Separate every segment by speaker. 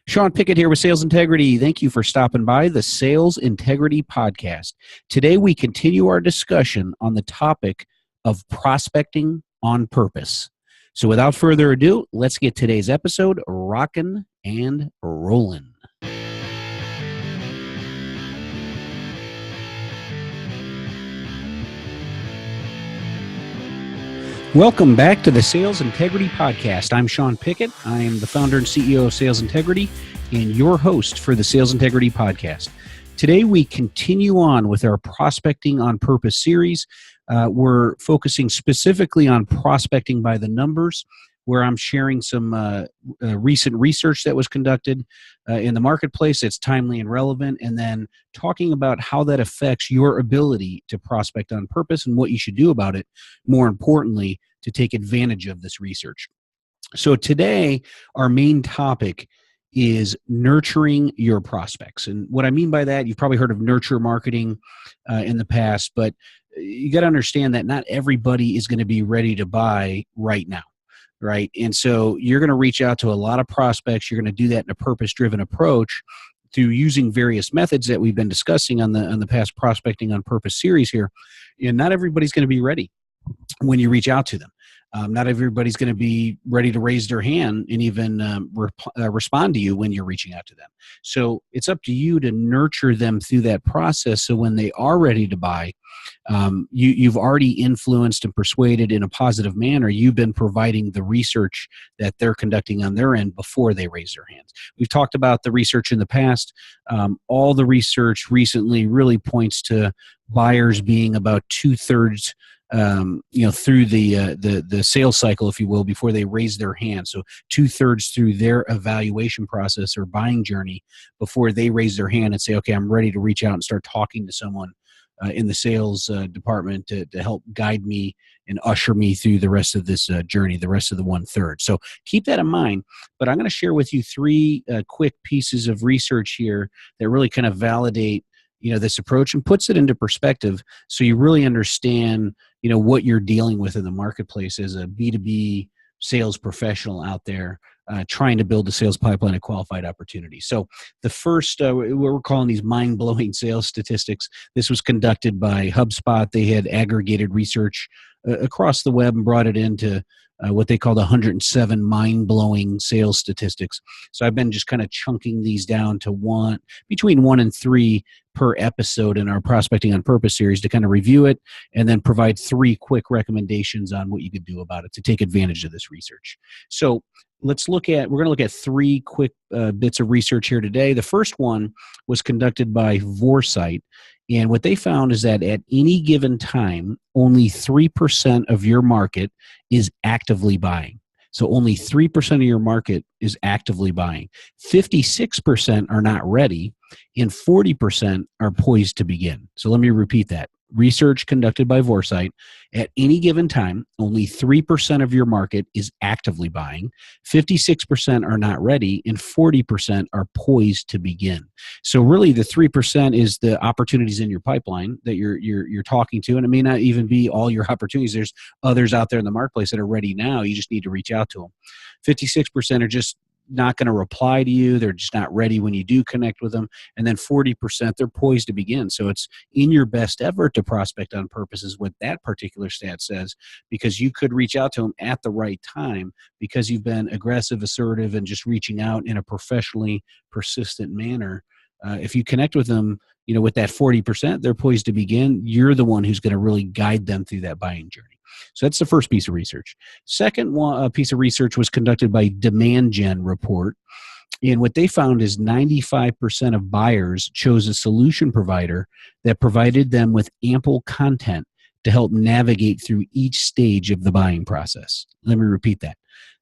Speaker 1: Sean Pickett here with Sales Integrity. Thank you for stopping by the Sales Integrity Podcast. Today we continue our discussion on the topic of prospecting on purpose. So without further ado, let's get today's episode rocking and rolling. Welcome back to the Sales Integrity Podcast. I'm Sean Pickett. I am the founder and CEO of Sales Integrity and your host for the Sales Integrity Podcast. Today we continue on with our Prospecting on Purpose series. We're focusing specifically on prospecting by the numbers, where I'm sharing some recent research that was conducted in the marketplace that's timely and relevant, and then talking about how that affects your ability to prospect on purpose and what you should do about it, more importantly, to take advantage of this research. So today, our main topic is nurturing your prospects. And what I mean by that, you've probably heard of nurture marketing in the past, but you got to understand that not everybody is going to be ready to buy right now. Right. And so you're going to reach out to a lot of prospects. You're going to do that in a purpose-driven approach through using various methods that we've been discussing on the past Prospecting on Purpose series here. And not everybody's going to be ready when you reach out to them. Not everybody's going to be ready to raise their hand and even respond to you when you're reaching out to them. So it's up to you to nurture them through that process. So when they are ready to buy, you've already influenced and persuaded in a positive manner. You've been providing the research that they're conducting on their end before they raise their hands. We've talked about the research in the past. All the research recently really points to buyers being about 2/3 through the sales cycle, if you will, before they raise their hand. So 2/3 through their evaluation process or buying journey before they raise their hand and say, okay, I'm ready to reach out and start talking to someone in the sales department to help guide me and usher me through the rest of this journey, the rest of the 1/3. So keep that in mind. But I'm going to share with you three quick pieces of research here that really kind of validate this approach and puts it into perspective so you really understand what you're dealing with in the marketplace as a B2B sales professional out there trying to build a sales pipeline of qualified opportunities. So the first, what we're calling these mind-blowing sales statistics, this was conducted by HubSpot. They had aggregated research across the web and brought it into what they called 107 mind-blowing sales statistics. So I've been just kind of chunking these down to between 1 and 3 per episode in our Prospecting on Purpose series to kind of review it and then provide 3 quick recommendations on what you could do about it to take advantage of this research. So we're going to look at 3 quick bits of research here today. The first one was conducted by Forrester, and what they found is that at any given time, only 3% of your market is actively buying. So only 3% of your market is actively buying. 56% are not ready, and 40% are poised to begin. So let me repeat that. Research conducted by Foresight, at any given time, only 3% of your market is actively buying, 56% are not ready, and 40% are poised to begin. So really the 3% is the opportunities in your pipeline that you're talking to, and it may not even be all your opportunities. There's others out there in the marketplace that are ready now. You just need to reach out to them. 56% are just not going to reply to you. They're just not ready when you do connect with them. And then 40%, they're poised to begin. So it's in your best effort to prospect on purpose is what that particular stat says, because you could reach out to them at the right time because you've been aggressive, assertive, and just reaching out in a professionally persistent manner. If you connect with them, with that 40%, they're poised to begin. You're the one who's going to really guide them through that buying journey. So that's the first piece of research. Second piece of research was conducted by Demand Gen Report. And what they found is 95% of buyers chose a solution provider that provided them with ample content to help navigate through each stage of the buying process. Let me repeat that.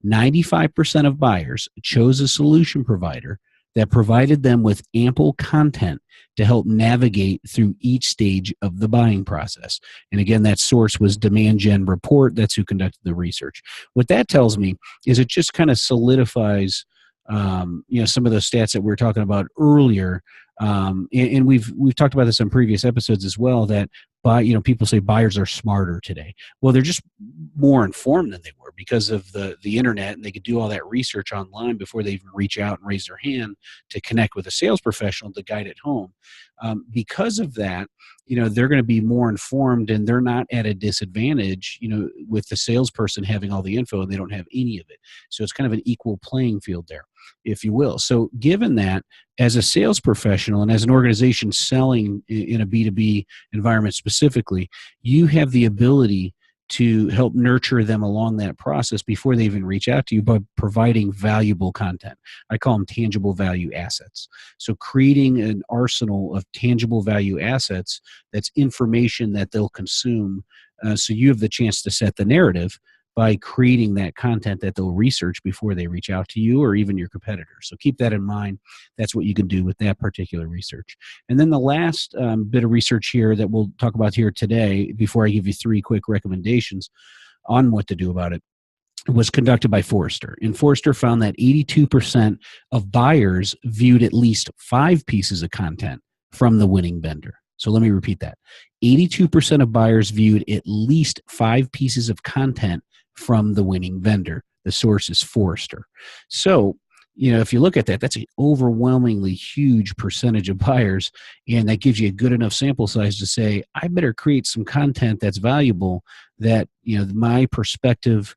Speaker 1: 95% of buyers chose a solution provider that provided them with ample content to help navigate through each stage of the buying process. And again, that source was Demand Gen Report. That's who conducted the research. What that tells me is it just kind of solidifies some of those stats that we were talking about earlier. And we've talked about this on previous episodes as well, that people say buyers are smarter today. Well, they're just more informed than they were because of the internet, and they could do all that research online before they even reach out and raise their hand to connect with a sales professional to guide it home. Because of that, they're going to be more informed, and they're not at a disadvantage, with the salesperson having all the info and they don't have any of it. So it's kind of an equal playing field there, if you will. So given that, as a sales professional and as an organization selling in a B2B environment specifically, you have the ability to help nurture them along that process before they even reach out to you by providing valuable content. I call them tangible value assets. So creating an arsenal of tangible value assets, that's information that they'll consume. So you have the chance to set the narrative by creating that content that they'll research before they reach out to you or even your competitors. So keep that in mind. That's what you can do with that particular research. And then the last bit of research here that we'll talk about here today, before I give you 3 quick recommendations on what to do about it, was conducted by Forrester. And Forrester found that 82% of buyers viewed at least 5 pieces of content from the winning vendor. So let me repeat that. 82% of buyers viewed at least 5 pieces of content from the winning vendor. The source is Forrester. So, if you look at that, that's an overwhelmingly huge percentage of buyers, and that gives you a good enough sample size to say, I better create some content that's valuable that, my prospective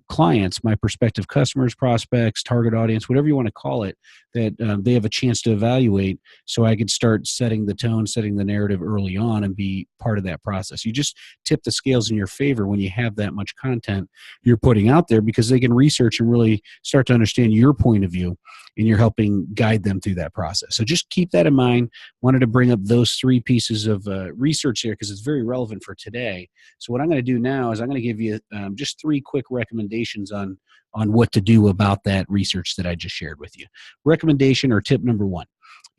Speaker 1: clients, my prospective customers, prospects, target audience, whatever you want to call it, that they have a chance to evaluate, so I could start setting the tone, setting the narrative early on and be part of that process. You just tip the scales in your favor when you have that much content you're putting out there, because they can research and really start to understand your point of view, and you're helping guide them through that process. So just keep that in mind. Wanted to bring up those 3 pieces of research here because it's very relevant for today. So what I'm going to do now is I'm going to give you just 3 quick recommendations on what to do about that research that I just shared with you. Recommendation or tip number 1,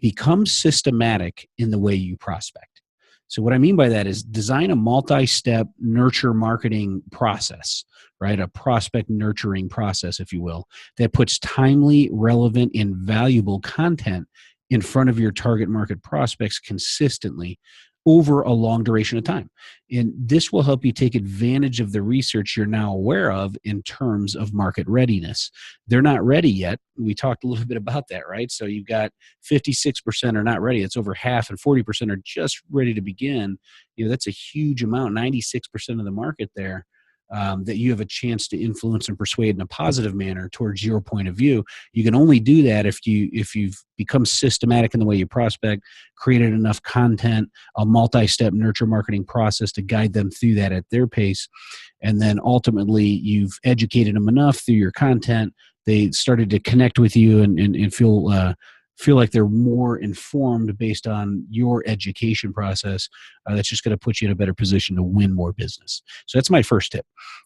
Speaker 1: become systematic in the way you prospect. So what I mean by that is design a multi-step nurture marketing process, right? A prospect nurturing process, if you will, that puts timely, relevant, and valuable content in front of your target market prospects consistently over a long duration of time. And this will help you take advantage of the research you're now aware of in terms of market readiness. They're not ready yet. We talked a little bit about that, right? So you've got 56% are not ready. It's over half, and 40% are just ready to begin. That's a huge amount, 96% of the market there. That you have a chance to influence and persuade in a positive manner towards your point of view. You can only do that if you've become systematic in the way you prospect, created enough content, a multi-step nurture marketing process to guide them through that at their pace, and then ultimately you've educated them enough through your content. They started to connect with you and feel like they're more informed based on your education process. That's just going to put you in a better position to win more business. So that's my first tip.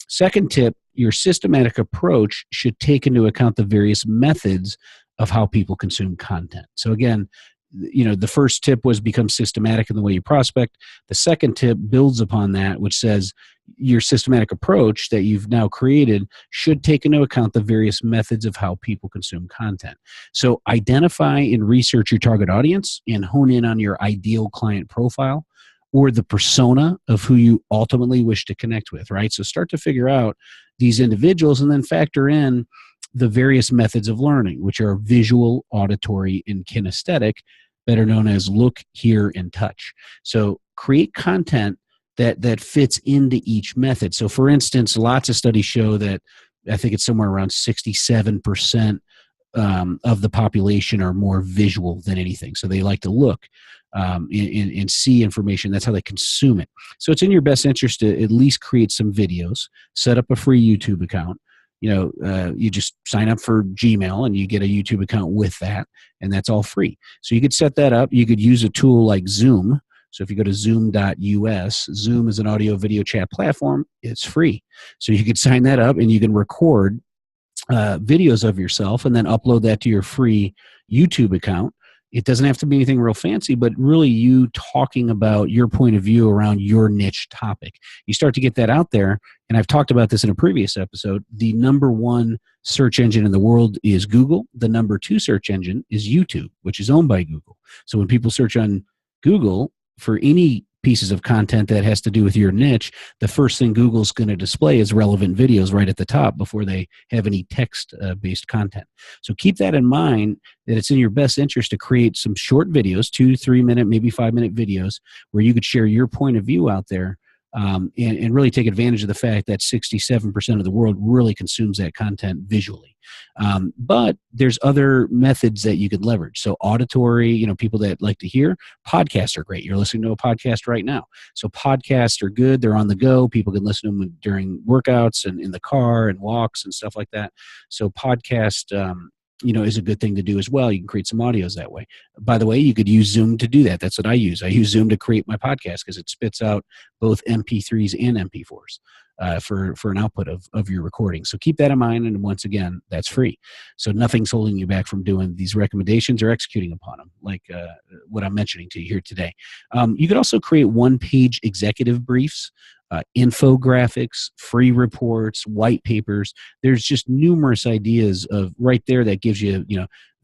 Speaker 1: Second tip, your systematic approach should take into account the various methods of how people consume content. So again, the first tip was become systematic in the way you prospect. The second tip builds upon that, which says your systematic approach that you've now created should take into account the various methods of how people consume content. So identify and research your target audience and hone in on your ideal client profile or the persona of who you ultimately wish to connect with, right? So start to figure out these individuals and then factor in the various methods of learning, which are visual, auditory, and kinesthetic, better known as look, hear, and touch. So create content that fits into each method. So for instance, lots of studies show that I think it's somewhere around 67% of the population are more visual than anything. So they like to look and see information. That's how they consume it. So it's in your best interest to at least create some videos, set up a free YouTube account. You just sign up for Gmail and you get a YouTube account with that, and that's all free. So you could set that up. You could use a tool like Zoom. So if you go to zoom.us, Zoom is an audio video chat platform. It's free. So you could sign that up and you can record videos of yourself and then upload that to your free YouTube account. It doesn't have to be anything real fancy, but really you talking about your point of view around your niche topic. You start to get that out there, and I've talked about this in a previous episode. The number 1 search engine in the world is Google. The number 2 search engine is YouTube, which is owned by Google. So when people search on Google for any pieces of content that has to do with your niche, the first thing Google's going to display is relevant videos right at the top before they have any text-based content. So keep that in mind, that it's in your best interest to create some short videos, 2, 3 minute, maybe 5 minute videos, where you could share your point of view out there. And really take advantage of the fact that 67% of the world really consumes that content visually. But there's other methods that you could leverage. So auditory, people that like to hear, podcasts are great. You're listening to a podcast right now. So podcasts are good. They're on the go. People can listen to them during workouts and in the car and walks and stuff like that. So podcast, is a good thing to do as well. You can create some audios that way. By the way, you could use Zoom to do that. That's what I use. I use Zoom to create my podcast because it spits out both MP3s and MP4s for an output of your recording. So keep that in mind. And once again, that's free. So nothing's holding you back from doing these recommendations or executing upon them, like what I'm mentioning to you here today. You could also create one-page executive briefs, infographics, free reports, white papers. There's just numerous ideas of right there that gives you,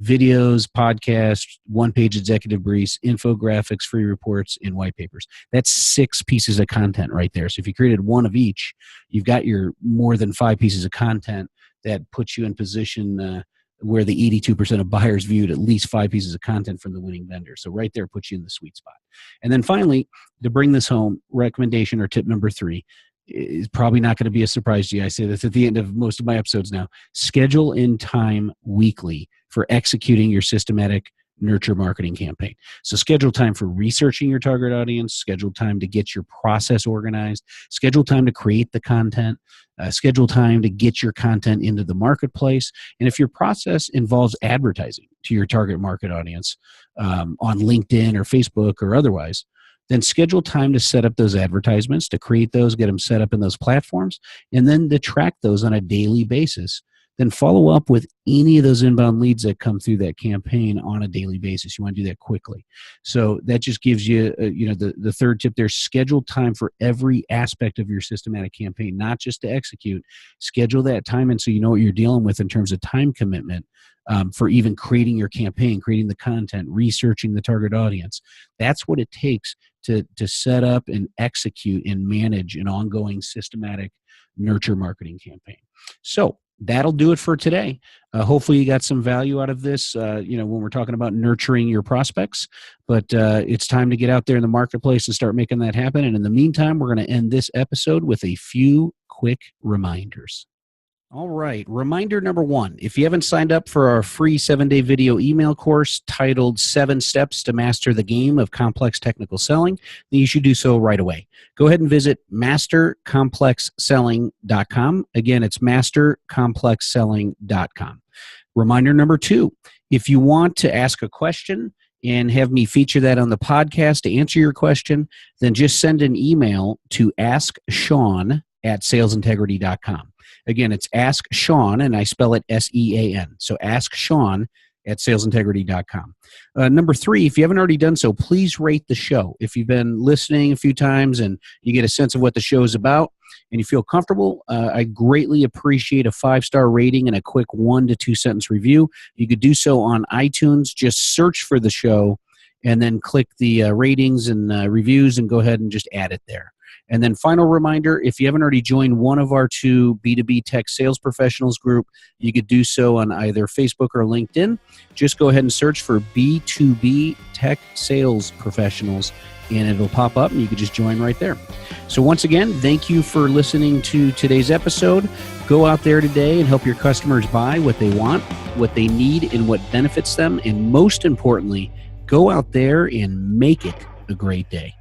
Speaker 1: videos, podcasts, one-page executive briefs, infographics, free reports, and white papers. That's 6 pieces of content right there. So if you created one of each, you've got your more than 5 pieces of content that puts you in position where the 82% of buyers viewed at least 5 pieces of content from the winning vendor. So right there puts you in the sweet spot. And then finally, to bring this home, recommendation or tip number 3 is probably not going to be a surprise to you. I say this at the end of most of my episodes now. Schedule in time weekly for executing your systematic nurture marketing campaign. So schedule time for researching your target audience, schedule time to get your process organized, schedule time to create the content, schedule time to get your content into the marketplace. And if your process involves advertising to your target market audience on LinkedIn or Facebook or otherwise, then schedule time to set up those advertisements, to create those, get them set up in those platforms, and then to track those on a daily basis. Then follow up with any of those inbound leads that come through that campaign on a daily basis. You want to do that quickly. So that just gives you, the third tip there, schedule time for every aspect of your systematic campaign, not just to execute. Schedule that time in so you know what you're dealing with in terms of time commitment for even creating your campaign, creating the content, researching the target audience. That's what it takes to set up and execute and manage an ongoing systematic nurture marketing campaign. So that'll do it for today. Hopefully you got some value out of this, when we're talking about nurturing your prospects. But it's time to get out there in the marketplace and start making that happen. And in the meantime, we're going to end this episode with a few quick reminders. All right. Reminder number 1, if you haven't signed up for our free 7-day video email course titled 7 Steps to Master the Game of Complex Technical Selling, then you should do so right away. Go ahead and visit mastercomplexselling.com. Again, it's mastercomplexselling.com. Reminder number 2, if you want to ask a question and have me feature that on the podcast to answer your question, then just send an email to asksean@salesintegrity.com. Again, it's Ask Sean, and I spell it SEAN. So Ask Sean at salesintegrity.com. Number 3, if you haven't already done so, please rate the show. If you've been listening a few times and you get a sense of what the show is about and you feel comfortable, I greatly appreciate a 5-star rating and a quick 1 to 2 sentence review. You could do so on iTunes. Just search for the show and then click the ratings and reviews and go ahead and just add it there. And then final reminder, if you haven't already joined one of our 2 B2B Tech Sales Professionals group, you could do so on either Facebook or LinkedIn. Just go ahead and search for B2B Tech Sales Professionals, and it'll pop up, and you can just join right there. So once again, thank you for listening to today's episode. Go out there today and help your customers buy what they want, what they need, and what benefits them. And most importantly, go out there and make it a great day.